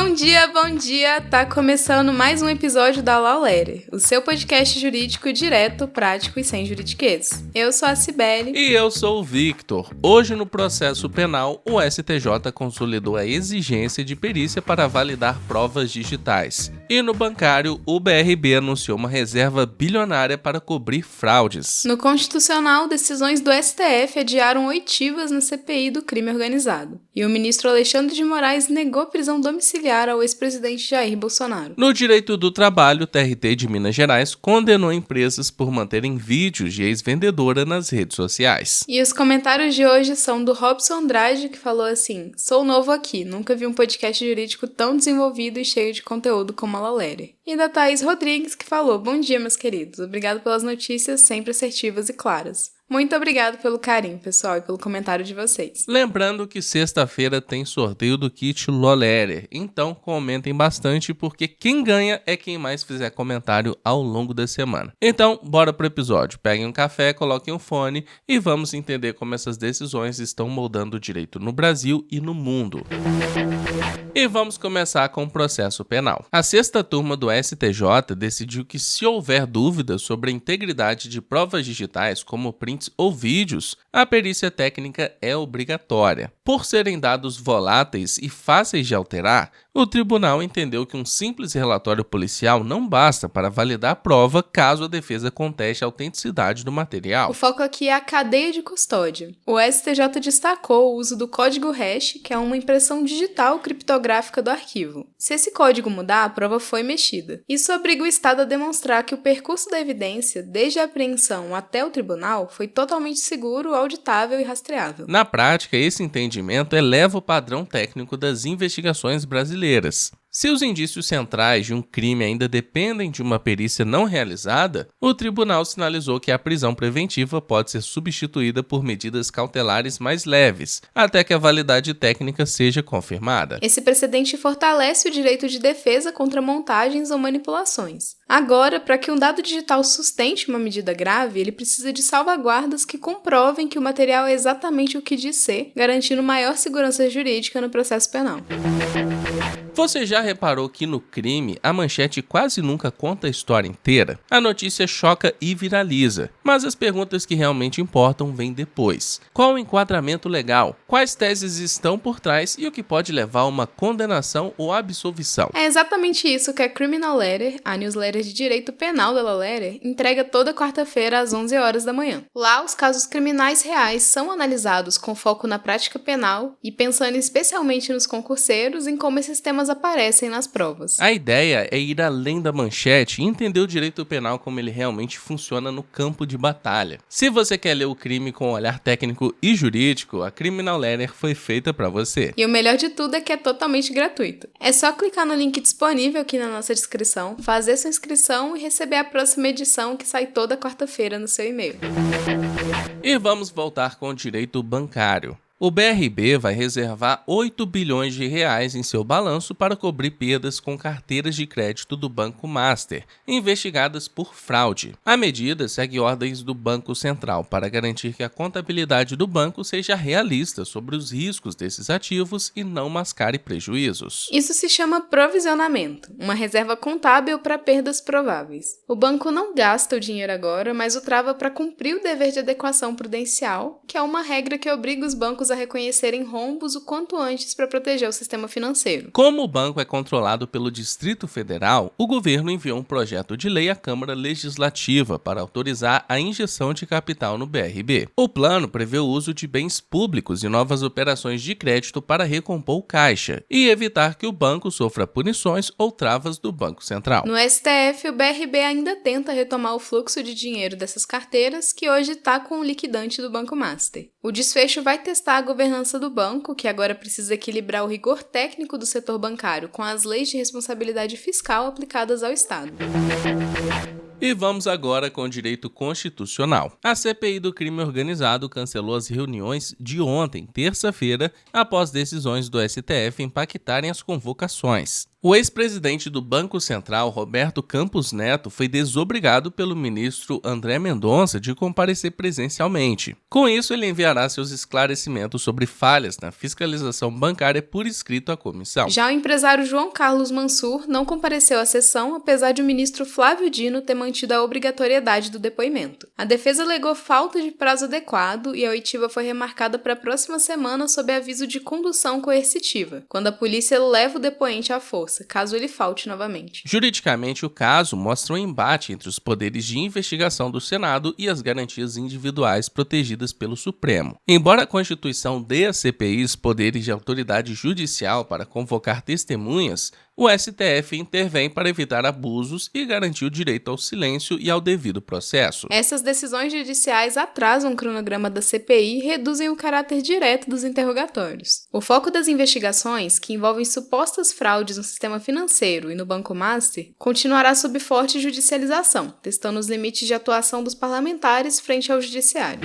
Bom dia! Tá começando mais um episódio da Law Letter, o seu podcast jurídico direto, prático e sem juridiquês. Eu sou a Cibele. E eu sou o Victor. Hoje, no processo penal, o STJ consolidou a exigência de perícia para validar provas digitais. E no bancário, o BRB anunciou uma reserva bilionária para cobrir fraudes. No Constitucional, decisões do STF adiaram oitivas na CPI do crime organizado. E o ministro Alexandre de Moraes negou prisão domiciliar ao ex-presidente Jair Bolsonaro. No direito do trabalho, o TRT de Minas Gerais condenou empresas por manterem vídeos de ex-vendedora nas redes sociais. E os comentários de hoje são do Robson Andrade, que falou assim: sou novo aqui, nunca vi um podcast jurídico tão desenvolvido e cheio de conteúdo como a Law Letter. E da Thaís Rodrigues, que falou: bom dia, meus queridos, obrigado pelas notícias sempre assertivas e claras. Muito obrigado pelo carinho, pessoal, e pelo comentário de vocês. Lembrando que sexta-feira tem sorteio do kit Law Letter, então comentem bastante porque quem ganha é quem mais fizer comentário ao longo da semana. Então, bora pro episódio. Peguem um café, coloquem um fone e vamos entender como essas decisões estão moldando o direito no Brasil e no mundo. E vamos começar com o processo penal. A sexta turma do STJ decidiu que, se houver dúvidas sobre a integridade de provas digitais, como prints ou vídeos, a perícia técnica é obrigatória. Por serem dados voláteis e fáceis de alterar, o tribunal entendeu que um simples relatório policial não basta para validar a prova caso a defesa conteste a autenticidade do material. O foco aqui é a cadeia de custódia. O STJ destacou o uso do código hash, que é uma impressão digital criptográfica do arquivo. Se esse código mudar, a prova foi mexida. Isso obriga o Estado a demonstrar que o percurso da evidência, desde a apreensão até o tribunal, foi totalmente seguro, auditável e rastreável. Na prática, esse entendimento eleva o padrão técnico das investigações brasileiras. Se os indícios centrais de um crime ainda dependem de uma perícia não realizada, o tribunal sinalizou que a prisão preventiva pode ser substituída por medidas cautelares mais leves, até que a validade técnica seja confirmada. Esse precedente fortalece o direito de defesa contra montagens ou manipulações. Agora, para que um dado digital sustente uma medida grave, ele precisa de salvaguardas que comprovem que o material é exatamente o que diz ser, garantindo maior segurança jurídica no processo penal. Você já reparou que no crime a manchete quase nunca conta a história inteira? A notícia choca e viraliza, mas as perguntas que realmente importam vêm depois. Qual o enquadramento legal? Quais teses estão por trás e o que pode levar a uma condenação ou absolvição? É exatamente isso que a Criminal Letter, a newsletter de direito penal da Law Letter, entrega toda quarta-feira às 11 horas da manhã. Lá, os casos criminais reais são analisados com foco na prática penal e pensando especialmente nos concurseiros em como esses temas aparecem nas provas. A ideia é ir além da manchete e entender o direito penal como ele realmente funciona no campo de batalha. Se você quer ler o crime com um olhar técnico e jurídico, a Criminal Letter foi feita para você. E o melhor de tudo é que é totalmente gratuito. É só clicar no link disponível aqui na nossa descrição, fazer sua inscrição e receber a próxima edição que sai toda quarta-feira no seu e-mail. E vamos voltar com o direito bancário. O BRB vai reservar 8 bilhões de reais em seu balanço para cobrir perdas com carteiras de crédito do Banco Master, investigadas por fraude. A medida segue ordens do Banco Central para garantir que a contabilidade do banco seja realista sobre os riscos desses ativos e não mascare prejuízos. Isso se chama provisionamento, uma reserva contábil para perdas prováveis. O banco não gasta o dinheiro agora, mas o trava para cumprir o dever de adequação prudencial, que é uma regra que obriga os bancos a reconhecerem rombos o quanto antes para proteger o sistema financeiro. Como o banco é controlado pelo Distrito Federal, o governo enviou um projeto de lei à Câmara Legislativa para autorizar a injeção de capital no BRB. O plano prevê o uso de bens públicos e novas operações de crédito para recompor o caixa e evitar que o banco sofra punições ou travas do Banco Central. No STF, o BRB ainda tenta retomar o fluxo de dinheiro dessas carteiras, que hoje está com o liquidante do Banco Master. O desfecho vai testar a governança do banco, que agora precisa equilibrar o rigor técnico do setor bancário com as leis de responsabilidade fiscal aplicadas ao Estado. E vamos agora com o direito constitucional. A CPI do crime organizado cancelou as reuniões de ontem, terça-feira, após decisões do STF impactarem as convocações. O ex-presidente do Banco Central, Roberto Campos Neto, foi desobrigado pelo ministro André Mendonça de comparecer presencialmente. Com isso, ele enviará seus esclarecimentos sobre falhas na fiscalização bancária por escrito à comissão. Já o empresário João Carlos Mansur não compareceu à sessão, apesar de o ministro Flávio Dino ter mantido a obrigatoriedade do depoimento. A defesa alegou falta de prazo adequado e a oitiva foi remarcada para a próxima semana sob aviso de condução coercitiva, quando a polícia leva o depoente à força, caso ele falte novamente. Juridicamente, o caso mostra um embate entre os poderes de investigação do Senado e as garantias individuais protegidas pelo Supremo. Embora a Constituição dê às CPIs poderes de autoridade judicial para convocar testemunhas, o STF intervém para evitar abusos e garantir o direito ao silêncio e ao devido processo. Essas decisões judiciais atrasam o cronograma da CPI e reduzem o caráter direto dos interrogatórios. O foco das investigações, que envolvem supostas fraudes no sistema financeiro e no Banco Master, continuará sob forte judicialização, testando os limites de atuação dos parlamentares frente ao judiciário.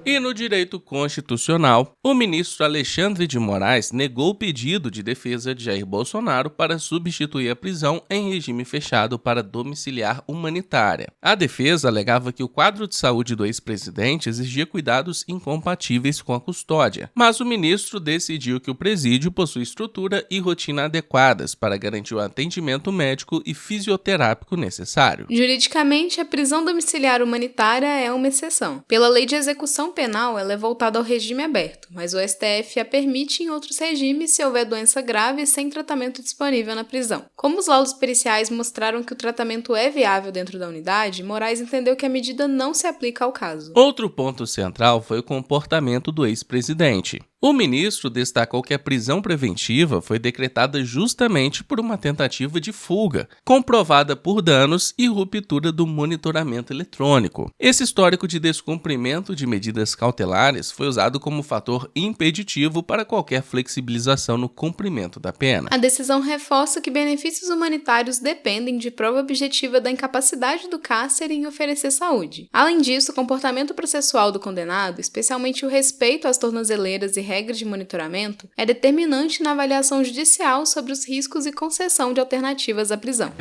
E no direito constitucional, o ministro Alexandre de Moraes negou o pedido de defesa de Jair Bolsonaro para substituir a prisão em regime fechado para domiciliar humanitária. A defesa alegava que o quadro de saúde do ex-presidente exigia cuidados incompatíveis com a custódia, mas o ministro decidiu que o presídio possui estrutura e rotina adequadas para garantir o atendimento médico e fisioterápico necessário. Juridicamente, a prisão domiciliar humanitária é uma exceção. Pela lei de execução penal, ela é voltada ao regime aberto, mas o STF a permite em outros regimes se houver doença grave sem tratamento disponível na prisão. Como os laudos periciais mostraram que o tratamento é viável dentro da unidade, Moraes entendeu que a medida não se aplica ao caso. Outro ponto central foi o comportamento do ex-presidente. O ministro destacou que a prisão preventiva foi decretada justamente por uma tentativa de fuga, comprovada por danos e ruptura do monitoramento eletrônico. Esse histórico de descumprimento de medidas cautelares foi usado como fator impeditivo para qualquer flexibilização no cumprimento da pena. A decisão reforça que benefícios humanitários dependem de prova objetiva da incapacidade do cárcere em oferecer saúde. Além disso, o comportamento processual do condenado, especialmente o respeito às tornozeleiras e regras de monitoramento, é determinante na avaliação judicial sobre os riscos e concessão de alternativas à prisão.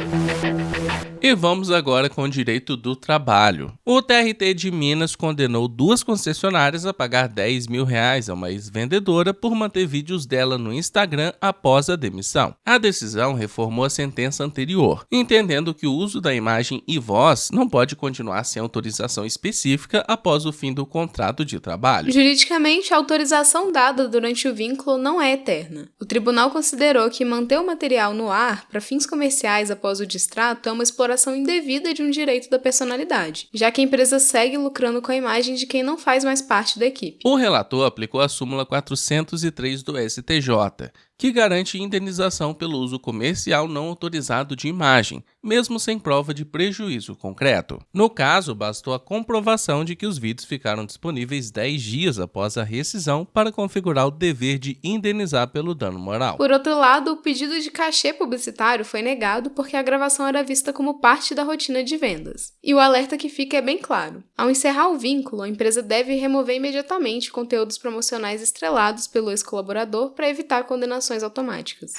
E vamos agora com o direito do trabalho. O TRT de Minas condenou 2 concessionárias a pagar R$10 mil a uma ex-vendedora por manter vídeos dela no Instagram após a demissão. A decisão reformou a sentença anterior, entendendo que o uso da imagem e voz não pode continuar sem autorização específica após o fim do contrato de trabalho. Juridicamente, a autorização dada durante o vínculo não é eterna. O tribunal considerou que manter o material no ar para fins comerciais após o distrato é uma exploração indevida de um direito da personalidade, já que a empresa segue lucrando com a imagem de quem não faz mais parte da equipe. O relator aplicou a súmula 403 do STJ, que garante indenização pelo uso comercial não autorizado de imagem, mesmo sem prova de prejuízo concreto. No caso, bastou a comprovação de que os vídeos ficaram disponíveis 10 dias após a rescisão para configurar o dever de indenizar pelo dano moral. Por outro lado, o pedido de cachê publicitário foi negado porque a gravação era vista como parte da rotina de vendas. E o alerta que fica é bem claro. Ao encerrar o vínculo, a empresa deve remover imediatamente conteúdos promocionais estrelados pelo ex-colaborador para evitar condenações automáticas.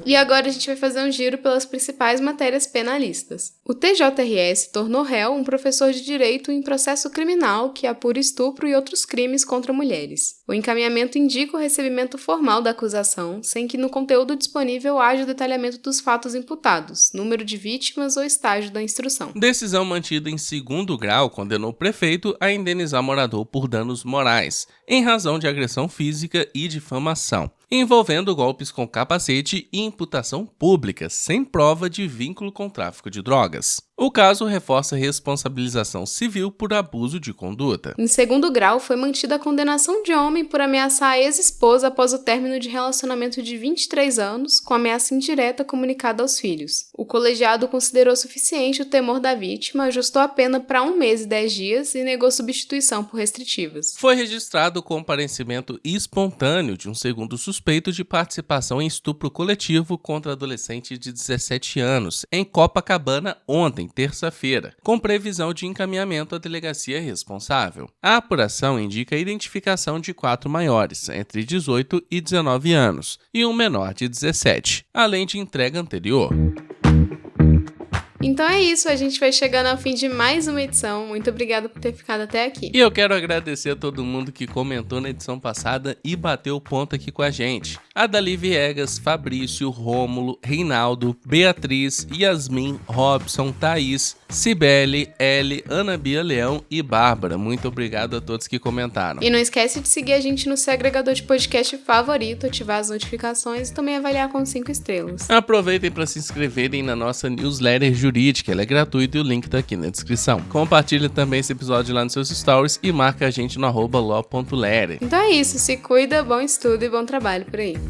E agora a gente vai fazer um giro pelas principais matérias penalistas. O TJRS tornou réu um professor de direito em processo criminal que apura estupro e outros crimes contra mulheres. O encaminhamento indica o recebimento formal da acusação, sem que no conteúdo disponível haja o detalhamento dos fatos imputados, número de vítimas ou estágio da instrução. Decisão mantida em 2º grau condenou o prefeito a indenizar morador por danos morais, em razão de agressão física e difamação, envolvendo golpes com capacete e imputação pública, sem prova de vínculo com tráfico de drogas. O caso reforça a responsabilização civil por abuso de conduta. Em 2º grau, foi mantida a condenação de homem por ameaçar a ex-esposa após o término de relacionamento de 23 anos, com ameaça indireta comunicada aos filhos. O colegiado considerou suficiente o temor da vítima, ajustou a pena para 1 mês e 10 dias e negou substituição por restritivas. Foi registrado o comparecimento espontâneo de um segundo suspeito de participação em estupro coletivo contra adolescente de 17 anos, em Copacabana ontem, terça-feira, com previsão de encaminhamento à delegacia responsável. A apuração indica a identificação de 4 maiores, entre 18 e 19 anos, e um menor de 17, além de entrega anterior. Então é isso, a gente vai chegando ao fim de mais uma edição. Muito obrigada por ter ficado até aqui. E eu quero agradecer a todo mundo que comentou na edição passada e bateu ponto aqui com a gente. A Dali Viegas, Fabrício, Rômulo, Reinaldo, Beatriz, Yasmin, Robson, Thaís, Cibele, Ellie, Ana Bia Leão e Bárbara. Muito obrigado a todos que comentaram. E não esquece de seguir a gente no seu agregador de podcast favorito, ativar as notificações e também avaliar com 5 estrelas. Aproveitem para se inscreverem na nossa newsletter jurídica, ela é gratuita e o link tá aqui na descrição. Compartilhe também esse episódio lá nos seus stories e marca a gente no @law.letter. Então é isso, se cuida, bom estudo e bom trabalho por aí.